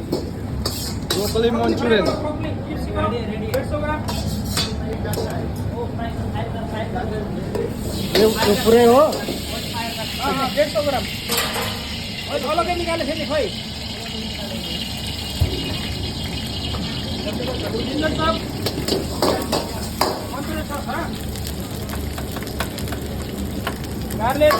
Broccoli Manchurian. ये पूरे हो 150 ग्राम अलग निकाले फेरि खोइ जिन्जर चप मन्चुरियन सस गार्लिक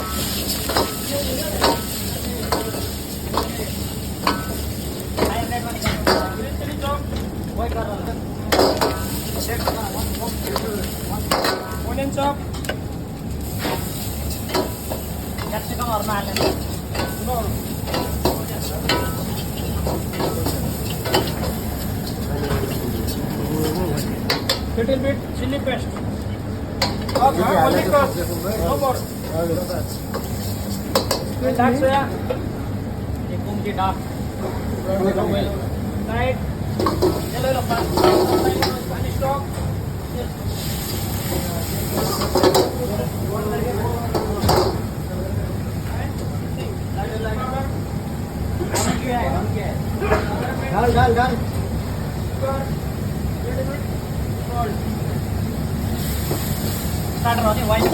ग्रीन चिली चप ओनियन चप क्याप्सिकमहरुमा हाल्ने little bit chili paste. Only toss. No more. Dark soya. एक कुंजी dark. Right. Yellow lofa. Spanish stock. डाल डाल डाल Starter only wine.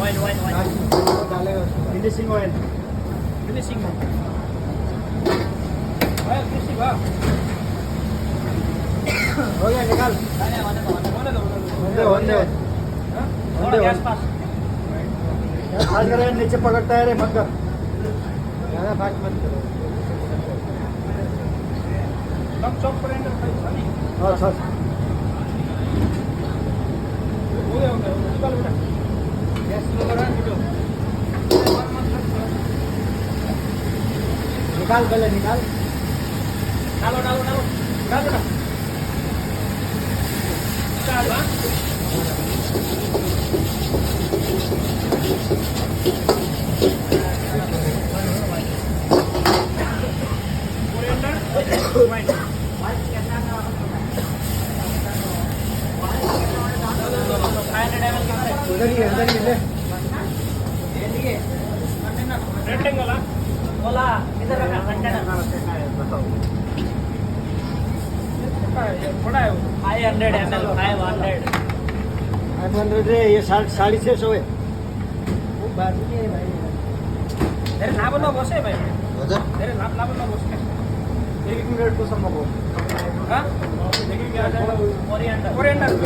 Wine. डालेगा finishing oil Finishing. Oil finishing va. हो गया निकाल होने होने थोड़ा गैस पास. हाथ कर नीचे पकड़ता है रे मत कर ज्यादा फास्ट मत करो Log chop करेंगे भाई सभी. हाँ सर हो गया निकाल बेटा. गैस स्लो करा वीडियो. निकाल पहले निकाल डालो डाल बेटा. डाल हां. Wine. उधर ही ले रेक्टेंगल हाँ बोला इधर रखा कंटेनर बड़ा है वो 500 ml 500 रे ये 650 है वो बात नहीं है भाई तेरे लाभ ना बसे भाई तेरे लाभ ना बसे 1 मिनट को सम्मको हाँ देखिए क्या कोरिएंडर